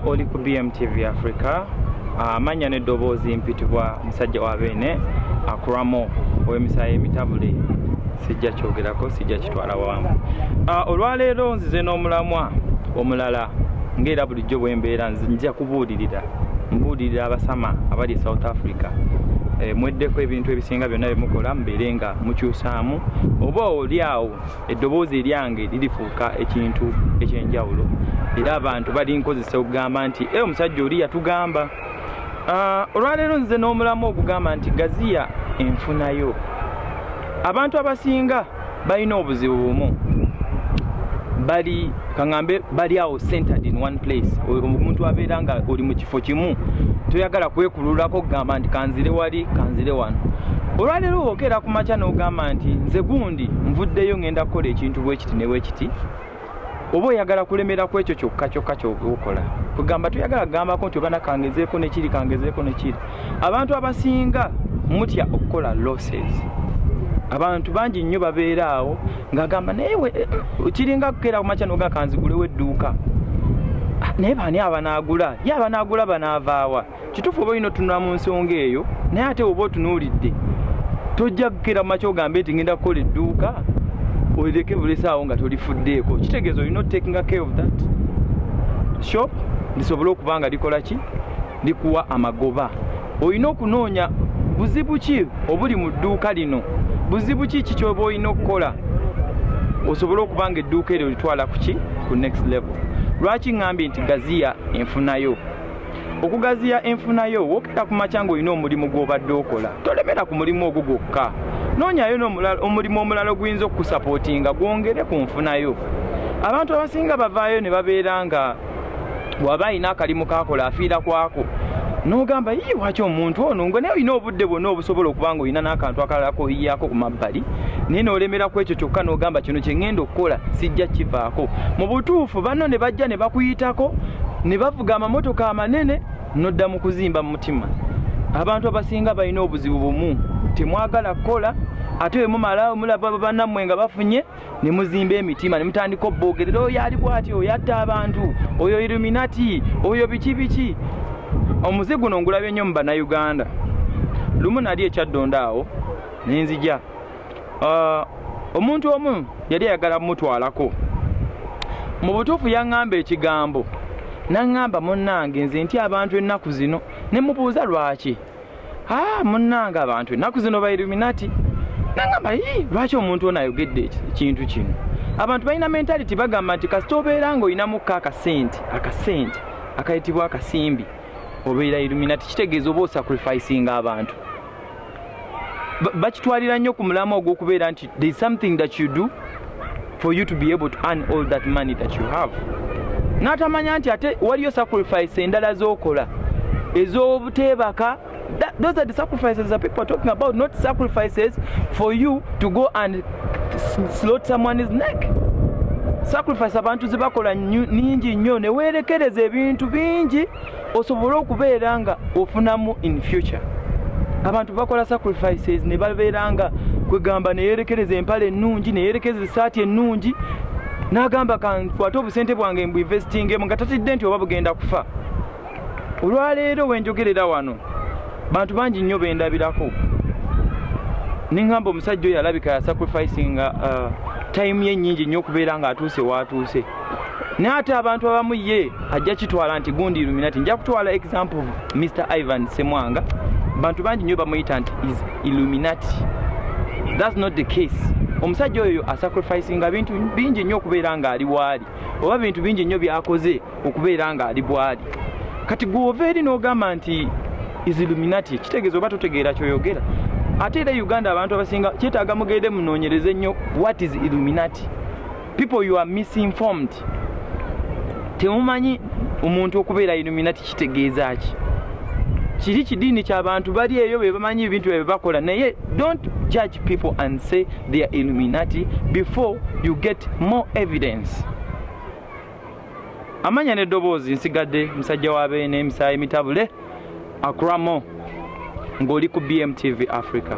oli ku BMTV Africa. Amanya n'eddoboozi mpitibwa musajja wa beene akuramo ow'emisayi emitabule. Sijja kyogerako, sijja kitwala wamu. Olwaleero nzize n'omulamwa omulala ng'era bulijjo bwe mbeera nzija mbuulirira abasama abali South Africa. Mweddeko ebintu ebisinga byonna byemukola mbeere nga mukyusaamu oba oli awo eddoboozi eryange lirifuuka ekintu ekyenjawulo era abantu bali nkozesa okugamba nti omusajja oli yatugamba. Olwaleero nze n'omulamu okugamba nti gaziya enfunayo. Abantu abasinga balina obuzibu bumu, bali awo centered in one place. Omuntu abeera nga oli mu kifo kimu toyagala kwekululako kugamba nti kanzire wali kanzire wano. Olwaleero okeera ku makya n'ogamba nti nze gundi nvuddeyo ngenda kukola ekintu bwekiti ne bwekiti, oba oyagala kulemera ku ekyo kyokka ky'okola. Kugamba toyagala kugambako nti obana kangezeeko nekiri. Abantu abasinga mutya okukola losses. Abantu bangi nnyo babeera awo ng'agamba naye kiringa kukeera ku makya n'oga kanzigulewo edduuka. Naye bani abanaagula? Ye abanaagula banaavaawa? Kituufu oba olina otunula mu nsonga eyo, naye ate oba otunuulidde tojja kukeera ku makya ogambe nti ngenda kukola edduuka olireke bulesaawo nga tolifuddeeko. Kitegeeza olina taking care of that shop lisobole okuba nga likola ki, likuwa amagoba. Olina okunoonya buzibu ki obuli mu dduuka lino, buzibu ki kyoba olina okukola osobole okuba nga edduuka eryo litwala ku next level. Lwaki ngambye nti gaziya enfunayo? Okugaziya enfunayo wokera ku makya ng'olina omulimu gw'obadde okola, tolemera ku mulimu ogwo gwokka. Noonyayo omulimu omulala oguyinza okukusapootinga gwongere ku nfunayo. Abantu abasinga bavaayo ne babeera nga bw'aba alina akalimu kakola afiira kwako n'ogamba waki omuntu ono ngo naye olina obudde bwonna obusobola okuba nga olina n'akantu akalala koyiyaako ku mabbali, naye n'olemera ku ekyo kyokka n'ogamba kino kye ŋŋenda okukola sijja kivaako. Mu butuufu banno ne bajja ne bakuyitako ne bavuga amamotoka amanene n'odda mu kuzimba mu mutima. Abantu abasinga balina obuzibu bumu, temwagala kukola ate bwe mumala mulaba bannammwe nga bafunye ne muzimba emitima ne mutandika obboogerera oyo ali bw'ati, oyo atta abantu, oyo Illuminati, oyo biki. Omuze guno ngulabye nnyo mu Bannayuganda. Lumu nali ekyaddondo awo ne nzija. Omuntu omu yali ayagala mutwalako. Mu butuufu yaŋŋamba ekigambo, naŋŋamba munnange nze nti abantu ennaku zino, ne mubuuza lwaki. Munnange abantu ennaku zino ba Illuminati. Naŋŋamba lwaki omuntu ono ayogedde ekintu kino? Abantu balina mentality bagamba nti kasita obeera ng'oyinamukko akasente akayitibwa akasimbi obeera Illuminati, kitegeeza oba osacrificinga abantu. Bakitwalira nnyo ku mulamu ogw'okubeera nti there is something that you do for you to be able to earn all that money that you have. N'atamanya nti ate waliyo sacrifice endala z'okola ez'obuteebaka. Those are the sacrifices that people are talking about, not sacrifices for you to go and slot someone's neck. Sacrifice abantu zibakola ningi nnyo ne weerekereza ebintu bingi osobole okubeera nga ofunamu in future. Abantu bakola sacrifices ne babeera nga kwegamba ne yeerekereza empale ennungi, ne yeerekereza essaati ennungi, n'agamba kankwate obusente bwange mbu investingemu nga tatidde nti oba bugenda kufa. Olwaleero wenjogerera wano bantu bangi nnyo bendabirako. Ningamba omusajja oyo alabika ya sacrificinga time ye nnyingi nnyo okubeera nga atuuse waatuuse. Naye ate abantu abamu ye ajja kitwala nti gundi Illuminati. Nja kutwala example of Mr. Ivan Semwanga. Bantu bangi nnyo bamuyita nti is Illuminati. That's not the case. Omusajja oyo asacrificinga bintu bingi nnyo okubeera nga ali bwali, oba bintu bingi nnyo byakoze okubeera nga ali bwali. Kati gw'ova eri n'ogamba nti is Illuminati, kitegeeza oba totegeera ky'oyogera. Ate era Uganda abantu abasinga kyetaaga mugende munoonyereze nnyo what is Illuminati. People, you are misinformed. Temumanyi omuntu okubeera Illuminati kitegeeza ki. Kiri kidiini ky'abantu bali eyo be bamanyi ebintu bye bakola, naye don't judge people and say they are Illuminati before you get more evidence. Amanya n'eddoboozi nsigadde musajja wa beene emisayi mitabule akuramo ng'oli ku BMTV Africa.